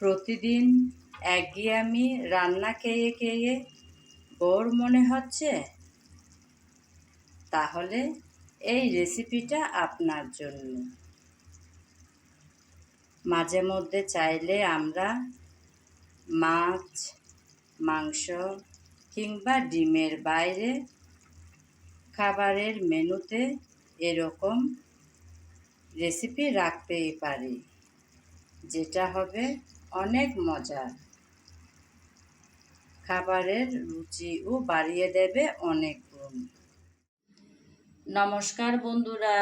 প্রতিদিন একঘেয়েমি রান্না খেয়ে খেয়ে বোর মনে হচ্ছে? তাহলে এই রেসিপিটা আপনার জন্য। মাঝে মধ্যে চাইলে আমরা মাছ, মাংস কিংবা ডিমের বাইরে খাবারের মেনুতে এরকম রেসিপি রাখতেই পারি, যেটা হবে অনেক মজার, খাবারের রুচিও বাড়িয়ে দেবে অনেক গুণ। নমস্কার বন্ধুরা,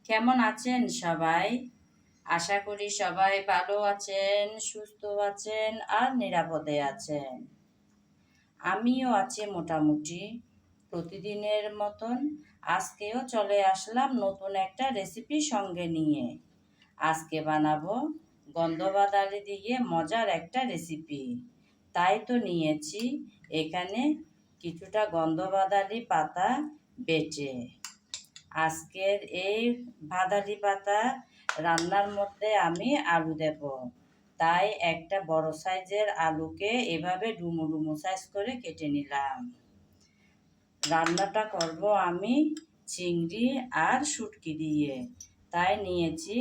কেমন আছেন সবাই? আশা করি সবাই ভালো আছেন, সুস্থ আছেন আর নিরাপদে আছেন। আমিও আছি মোটামুটি। প্রতিদিনের মতন আজকেও চলে আসলাম নতুন একটা রেসিপি সঙ্গে নিয়ে। আজকে বানাবো গন্ধবাদালি দিয়ে মজার একটা রেসিপি। তাই তো নিয়েছি এখানে কিছুটা গন্ধবাদালি পাতা বেটে। আজকের এই বাদালি পাতা রান্নার মধ্যে আমি আলু দেব, তাই একটা বড় সাইজের আলুকে এভাবে ডুমো ডুমো সাইজ করে কেটে নিলাম। রান্নাটা করব আমি চিংড়ি আর শুটকি দিয়ে, তাই নিয়েছি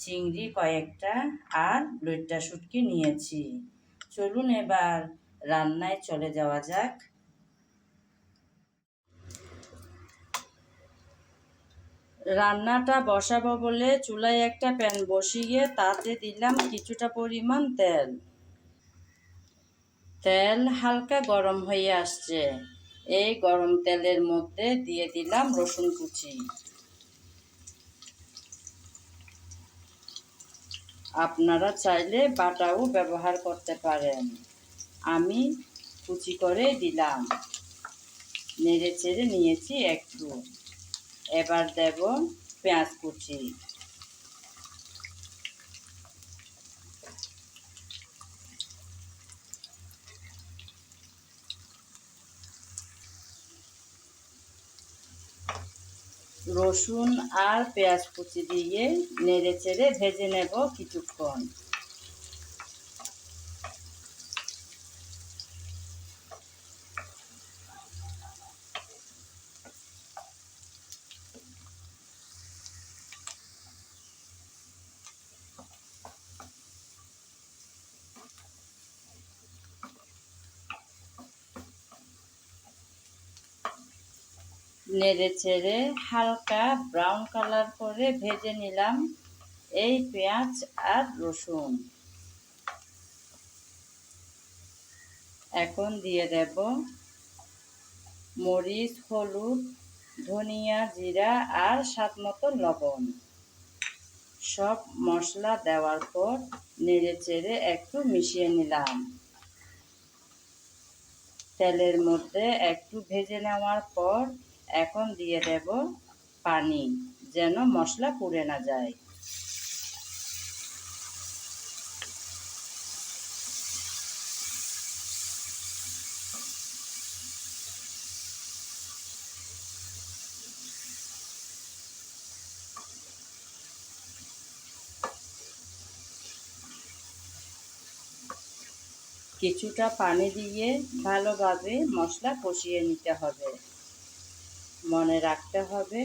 চিংড়ি কয়েকটা আর লইট্টা শুটকি নিয়েছি। চলুন এবার রান্নায় চলে যাওয়া যাক। রান্নাটা বসাবো বলে চুলায় একটা প্যান বসিয়ে তাতে দিলাম কিছুটা পরিমাণ তেল। তেল হালকা গরম হয়ে আসছে। এই গরম তেলের মধ্যে দিয়ে দিলাম রসুন কুচি। আপনারা চাইলে বাটাও ব্যবহার করতে পারেন, আমি কুচি করে দিলাম। নেড়ে চেড়ে নিয়েছি একটু। এবার দেব পেঁয়াজ কুচি। রসুন আর পেঁয়াজ কুচি দিয়ে নেড়ে চেড়ে ভেজে নেব কিছুক্ষণ। নেড়ে চেড়ে হালকা ব্রাউন কালার করে ভেজে নিলাম এই পেঁয়াজ আর রসুন। এখন দিয়ে দেব মরিচ, হলুদ, ধনিয়া, জিরা আর স্বাদ মতো লবণ। সব মশলা দেওয়ার পর নেড়ে চেড়ে একটু মিশিয়ে নিলাম। তেলের মধ্যে একটু ভেজে নেওয়ার পর এখন দিয়ে দেব পানি, যেন মশলা পুড়ে না যায়। কিছুটা পানি দিয়ে ভালোভাবে মশলা কষিয়ে নিতে হবে। মনে রাখতে হবে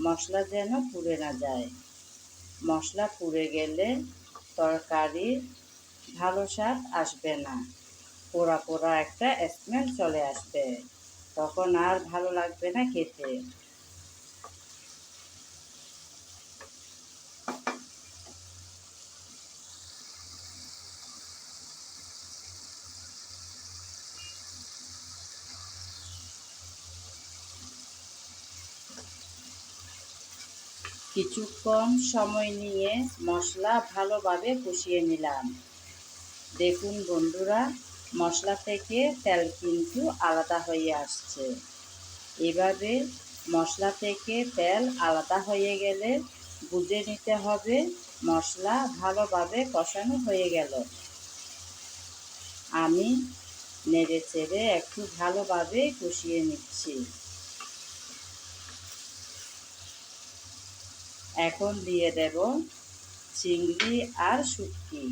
মশলা যেন পুড়ে না যায়। মশলা পুড়ে গেলে তরকারির ভালো স্বাদ আসবে না, পোড়া পোড়া একটা স্মেল চলে আসবে, তখন আর ভালো লাগবে না খেতে। কিছুক্ষণ সময় নিয়ে মশলা ভালোভাবে কষিয়ে নিলাম। দেখুন বন্ধুরা, মশলা থেকে তেল কিন্তু আলাদা হয়ে আসছে। এভাবে মশলা থেকে তেল আলাদা হয়ে গেলে বুঝে নিতে হবে মশলা ভালোভাবে কষানো হয়ে গেল। আমি নেড়ে চেড়ে একটু ভালোভাবে কষিয়ে নিচ্ছি। এখন দিয়ে দেব চিংড়ি আর শুটকি।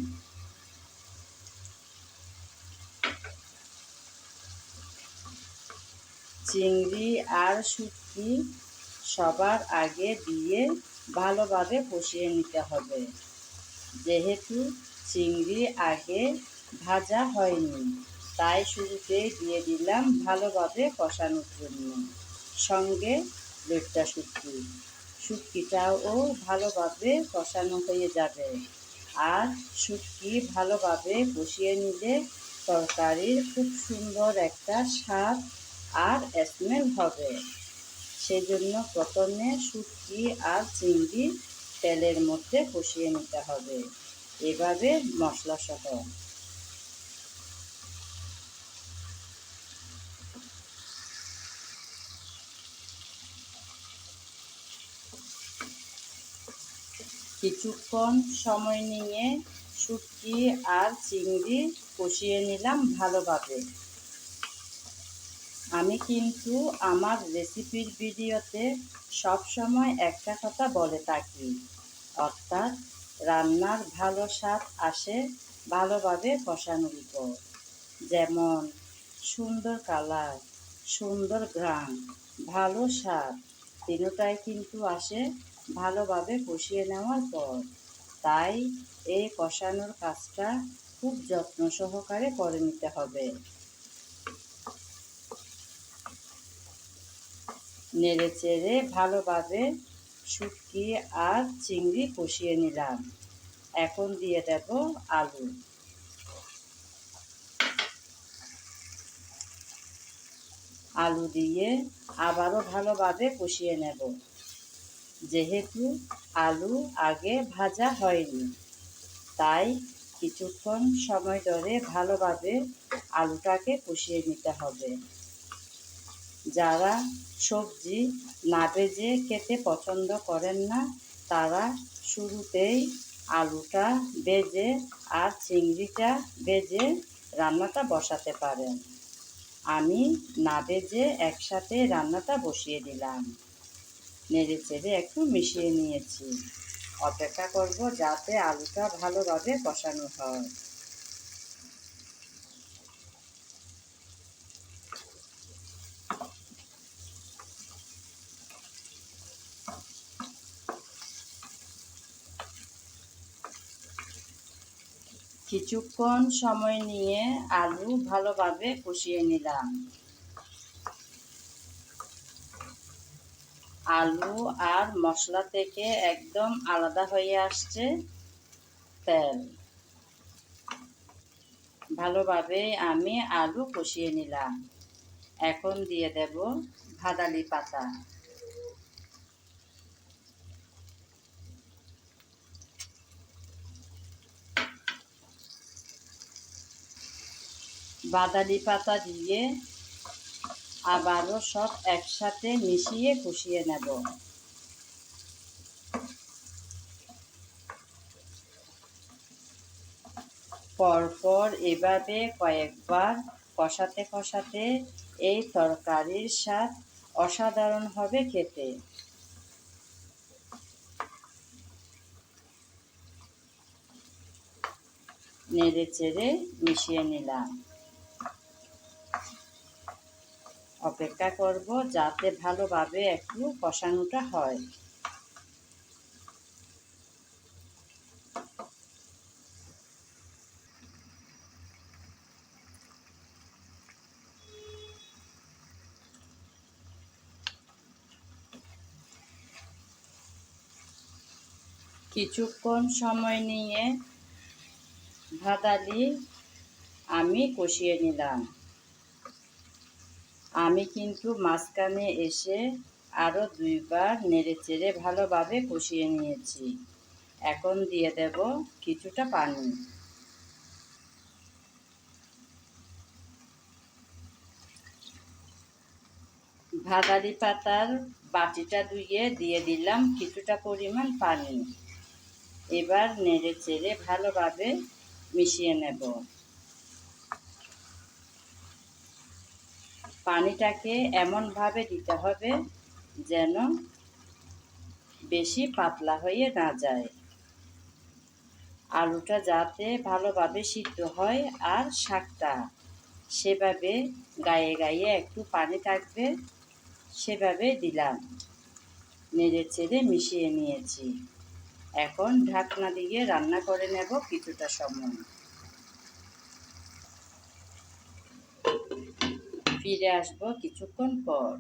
চিংড়ি আর শুটকি সবার আগে দিয়ে ভালোভাবে কষিয়ে নিতে হবে। যেহেতু চিংড়ি আগে ভাজা হয়নি, তাই শুরুতেই দিয়ে দিলাম ভালোভাবে কষানোর জন্য। সঙ্গে লেট্টা শুটকিটাও ভালোভাবে কষানো হয়ে যাবে। আর শুটকি ভালোভাবে কষিয়ে নিলে তরকারির খুব সুন্দর একটা স্বাদ আর স্মেল হবে। সেজন্য প্রথমে শুটকি আর চিংড়ি তেলের মধ্যে কষিয়ে নিতে হবে এভাবে মশলা সহ। কিছুক্ষণ সময় নিয়ে শুটকি আর চিংড়ি কষিয়ে নিলাম ভালোভাবে। আমি কিন্তু আমার রেসিপির ভিডিওতে সবসময় একটা কথা বলে থাকি, অর্থাৎ রান্নার ভালো স্বাদ আসে ভালোভাবে কষানোর পর। যেমন সুন্দর কালার, সুন্দর ঘ্রাণ, ভালো স্বাদ তিনটাই কিন্তু আসে ভালোভাবে কষিয়ে নেওয়ার পর। তাই এই কষানোর কাজটা খুব যত্ন সহকারে করে নিতে হবে। নেড়ে চেড়ে ভালোভাবে শুটকি আর চিংড়ি কষিয়ে নিলাম। এখন দিয়ে দেব আলু। আলু দিয়ে আবারও ভালোভাবে কষিয়ে নেব। যেহেতু আলু আগে ভাজা হয়নি, তাই কিছুক্ষণ সময় ধরে ভালোভাবে আলুটাকে কষিয়ে নিতে হবে। যারা সবজি না ভেজে খেতে পছন্দ করেন না, তারা শুরুতেই আলুটা ভেজে আর চিংড়িটা ভেজে রান্নাটা বসাতে পারেন। আমি না ভেজে একসাথে রান্নাটা বসিয়ে দিলাম। নেড়ে চেড়ে একটু মিশিয়ে নিয়েছি। অপেক্ষা করব যাতে আলুটা ভালোভাবে কষানো হয়। কিছুক্ষণ সময় নিয়ে আলু ভালোভাবে কষিয়ে নিলাম। আলু আর মশলা থেকে একদম আলাদা হয়ে আসছে তেল। ভালোভাবে আমি আলু কষিয়ে নিলাম। এখন দিয়ে দেব ভাদালি পাতা। ভাদালি পাতা দিয়ে আবারও সব একসাথে মিশিয়ে কষিয়ে নেব। পরপর এভাবে কয়েকবার কষাতে কষাতে এই তরকারির স্বাদ অসাধারণ হবে খেতে। নেড়ে চেড়ে মিশিয়ে নিলাম। অপেক্ষা করব যাতে ভালোভাবে একটু কষানোটা হয়। কিছুক্ষণ সময় নিয়ে ভাদালি আমি কষিয়ে নিলাম। আমি কিন্তু মাঝখানে এসে আরও দুইবার নেড়ে চেড়ে ভালোভাবে কষিয়ে নিয়েছি। এখন দিয়ে দেব কিছুটা পানি। ভাদালি পাতার বাটিটা ধুয়ে দিয়ে দিলাম কিছুটা পরিমাণ পানি। এবার নেড়ে চেড়ে ভালোভাবে মিশিয়ে নেব। পানিটাকে এমনভাবে দিতে হবে যেন বেশি পাতলা হয়ে না যায়। আলুটা যাতে ভালোভাবে সিদ্ধ হয় আর শাকটা সেভাবে গায়ে গায়ে একটু পানি থাকবে সেভাবে দিলাম, নেড়ে চেড়ে মিশিয়ে নিয়েছি। এখন ঢাকনা দিয়ে রান্না করে নেব কিছুটা সময়। ফিরে আসবো কিছুক্ষণ পর।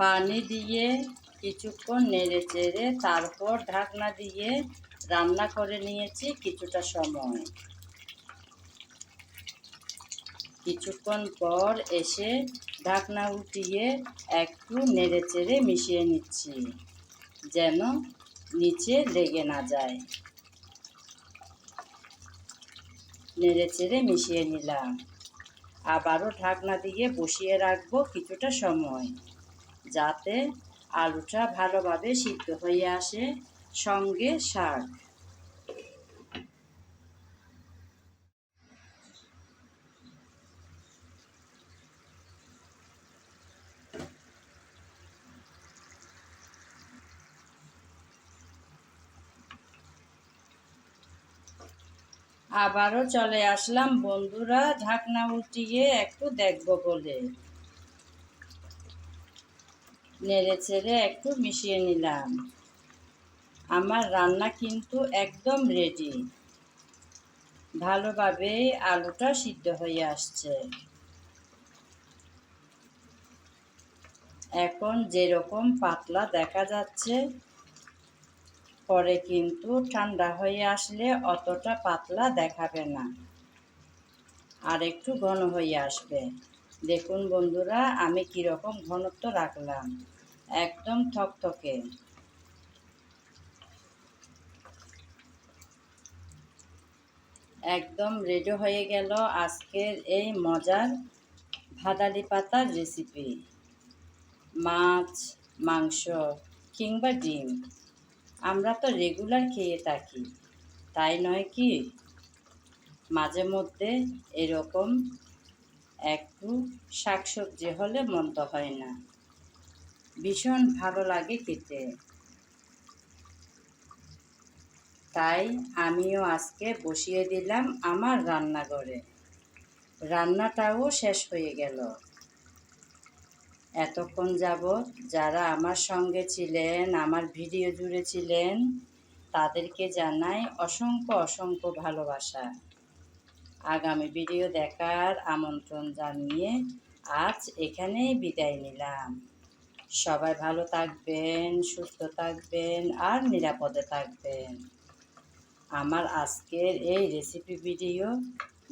পানি দিয়ে কিছুক্ষণ নেড়ে চেড়ে তারপর ঢাকনা দিয়ে রান্না করে নিয়েছি কিছুটা সময়। কিছুক্ষণ পর এসে ঢাকনা উঠিয়ে একটু নেড়ে চেড়ে মিশিয়ে নিচ্ছি, যেন নিচে লেগে না যায়। নেড়ে চেড়ে মিশিয়ে নিলাম। আবারও ঢাকনা দিয়ে বসিয়ে রাখবো কিছুটা সময়, যাতে আলুটা ভালোভাবে সিদ্ধ হয়ে আসে, সঙ্গে শাক। আবারও চলে আসলাম বন্ধুরা, ঢাকনা উঠিয়ে একটু দেখবো বলে। নেড়ে চেড়ে একটু মিশিয়ে নিলাম। আমার রান্না কিন্তু একদম রেডি। ভালোভাবে আলুটা সিদ্ধ হয়ে আসছে। এখন যেরকম পাতলা দেখা যাচ্ছে, পরে কিন্তু ঠান্ডা হয়ে আসলে অতটা পাতলা দেখাবে না, আর একটু ঘন হয়ে আসবে। দেখুন বন্ধুরা, আমি কীরকম ঘনত্ব রাখলাম, একদম থকথকে। একদম রেডি হয়ে গেল আজকের এই মজার ভাদালি পাতার রেসিপি। মাছ, মাংস কিংবা ডিম আমরা তো রেগুলার খেয়ে থাকি, তাই নয় কি? মাঝে মধ্যে এরকম একটু শাকসবজি হলে মন্দ হয় না, ভীষণ ভালো লাগে খেতে। তাই আমিও আজকে বসিয়ে দিলাম আমার রান্নাঘরে। রান্নাটাও শেষ হয়ে গেল। এতক্ষণ যাবৎ যারা আমার সঙ্গে ছিলেন, আমার ভিডিও জুড়ে ছিলেন, তাদেরকে জানাই অসংখ্য অসংখ্য ভালোবাসা। আগামী ভিডিও দেখার আমন্ত্রণ জানিয়ে আজ এখানেই বিদায় নিলাম। সবাই ভালো থাকবেন, সুস্থ থাকবেন আর নিরাপদে থাকবেন। আমার আজকের এই রেসিপি ভিডিও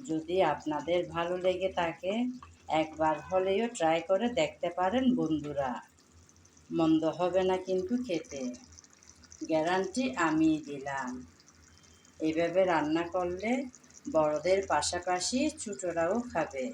যদি আপনাদের ভালো লেগে থাকে, একবার হলেও ট্রাই করে দেখতে পারেন বন্ধুরা। মন্দ হবে না কিন্তু খেতে, গ্যারান্টি আমি দিলাম। এইভাবে রান্না করলে বড়দের পাশাপাশি ছোটরাও খাবে।